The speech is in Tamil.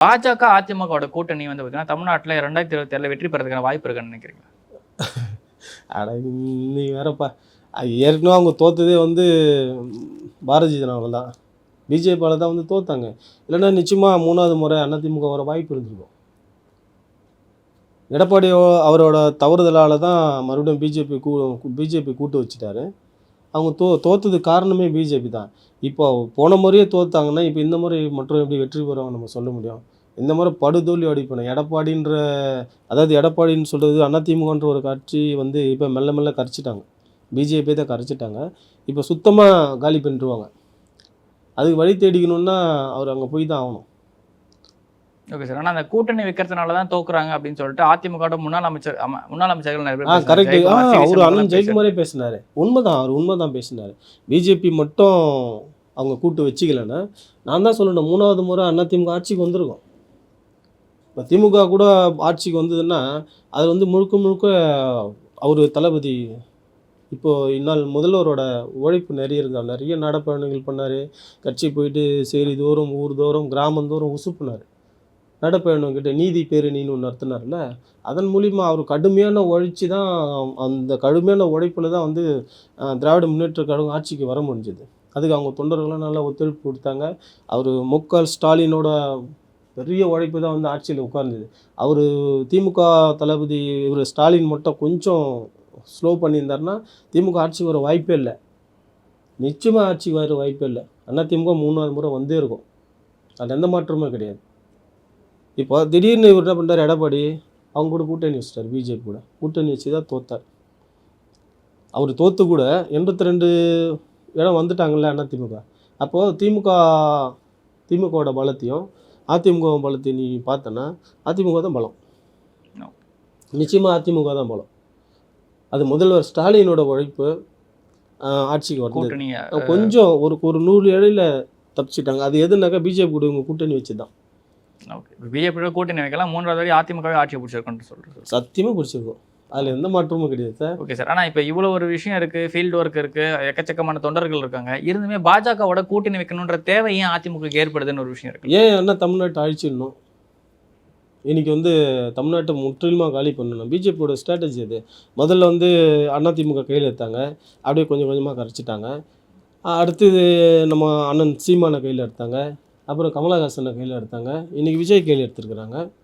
பாஜக, அதிமுகவோட கூட்டணி வந்து பார்த்தீங்கன்னா, தமிழ்நாட்டுல 2027ல வெற்றி பெறதுக்கான வாய்ப்பு இருக்குன்னு நினைக்கிறீங்களா? அட நீ வேறப்பா. ஏற்கனவே அவங்க தோத்ததே வந்து பாரதிய ஜனதாவால தான். பிஜேபியால தான் வந்து தோத்தாங்க. இல்லைன்னா நிச்சயமா 3வது முறை அதிமுக வர வாய்ப்பு இருந்திருக்கும். எடப்பாடி அவரோட தவறுதலால தான் மறுபடியும் பிஜேபி கூட்டு வச்சுட்டாரு. அவங்க தோத்ததுக்கு காரணமே பிஜேபி தான். இப்போ போன முறையே தோத்தாங்கன்னா, இப்போ இந்த முறை மட்டும் எப்படி வெற்றி பெறுவாங்க நம்ம சொல்ல முடியும்? இந்த முறை படுதோல்வி அடிப்பணும். அதாவது எடப்பாடின்னு சொல்கிறது அதிமுகன்ற ஒரு கட்சி வந்து இப்போ மெல்ல மெல்ல கரைச்சிட்டாங்க. பிஜேபி தான் கரைச்சிட்டாங்க. இப்போ சுத்தமாக காலி பண்ணிடுவாங்க. அதுக்கு வழி தேடிக்கணும்னா அவர் அங்கே போய் தான் ஆகணும். Okay sir. ஆனா அந்த கூட்டணி வைக்கிறதுனால தான் தோக்குறாங்க அப்படின்னு சொல்லிட்டு அதிமுகவோட முன்னாள் அமைச்சர்கள் நிறைய பேர் கரெக்ட். ஜெயக்குமார், சி. வி. அவர் சண்முகம்லாம் அண்ணன் ஜெயக்குமாரே பேசினார். அவர் உண்மைதான் பேசினார். பிஜேபி மட்டும் அவங்க கூட்டு வச்சுக்கலன்னா, நான் தான் சொல்லணும் 3வது முறை அதிமுக ஆட்சிக்கு வந்திருக்கும். இப்போ திமுக கூட ஆட்சிக்கு வந்ததுன்னா, அது வந்து முழுக்க முழுக்க அவர் தளபதி இப்போது இந்நாள் முதல்வரோட உழைப்பு நிறைய இருந்தால் நிறைய நடைப்பயணங்கள் பண்ணார். கட்சி போயிட்டு சேரி தோறும், ஊர் தோறும், கிராமந்தோறும் உசுப்புனார். நடைப்பயணம் கிட்ட நீதி பேரணின்னு ஒன்று நடத்தினார்ல, அதன் மூலிமா அவர் கடுமையான உழைச்சி தான் அந்த கடுமையான உழைப்பில் தான் வந்து திராவிட முன்னேற்ற கழகம் ஆட்சிக்கு வர முடிஞ்சது. அதுக்கு அவங்க தொண்டர்கள்லாம் நல்லா ஒத்துழைப்பு கொடுத்தாங்க. அவர் ஸ்டாலினோட பெரிய உழைப்பு தான் வந்து ஆட்சியில் உட்கார்ந்தது. அவர் திமுக தளபதி இவர் ஸ்டாலின் மட்டும் கொஞ்சம் ஸ்லோ பண்ணியிருந்தாருன்னா திமுக ஆட்சிக்கு வர வாய்ப்பே இல்லை. நிச்சயமாக ஆட்சிக்கு வர வாய்ப்பே இல்லை. அதிமுக 3வது முறை வந்தே இருக்கும். அது எந்த மாற்றமே கிடையாது. இப்போ திடீர்னு இவர் என்ன பண்ணுறாரு எடப்பாடி, அவங்க கூட கூட்டணி வச்சிட்டார். பிஜேபி கூட கூட்டணி வச்சு தான் தோத்தார். அவர் தோற்று கூட 82 இடம் வந்துட்டாங்கல்ல அதிமுக. அப்போது திமுகவோட பலத்தையும் அதிமுக பலத்தையும் நீ பார்த்தனா அதிமுக தான் பலம். நிச்சயமாக அதிமுக தான் பலம். அது முதல்வர் ஸ்டாலினோட உழைப்பு ஆட்சிக்கு வந்தது. கொஞ்சம் ஒரு 100 இடையில தப்பிச்சிட்டாங்க. அது எதுனாக்கா பிஜேபி கூட இவங்க கூட்டணி வச்சு தான். ஓகே. பிஜேபியோட கூட்டணி வைக்கலாம். 3வது வரை அதிமுகவே ஆட்சியை பிடிச்சிருக்குன்னு சொல்கிறேன். சத்தியமாக பிடிச்சிருக்கும். அதில் எந்த மாற்றமும் கிடையாது சார். Okay sir. ஆனால் இப்போ இவ்வளோ ஒரு விஷயம் இருக்குது, ஃபீல்டு ஒர்க் இருக்குது, எக்கச்சக்கமான தொண்டர்கள் இருக்காங்க. இருந்துமே பாஜகவோட கூட்டணி வைக்கணுன்ற தேவை ஏன் அதிமுக ஏற்படுதுன்னு ஒரு விஷயம் இருக்குது. ஏன் என்ன தமிழ்நாட்டை அழிச்சிடணும்? இன்றைக்கி வந்து தமிழ்நாட்டை முற்றிலுமாக காலி பண்ணணும். பிஜேபியோட ஸ்ட்ராட்டஜி அது. முதல்ல வந்து அதிமுக கையில் எடுத்தாங்க. அப்படியே கொஞ்சம் கொஞ்சமாக கரைச்சிட்டாங்க. அடுத்தது நம்ம அண்ணன் சீமானை கையில் எடுத்தாங்க. அப்புறம் கமலஹாசனை கையில் எடுத்தாங்க. இன்றைக்கி விஜய் கையில் எடுத்துருக்குறாங்க.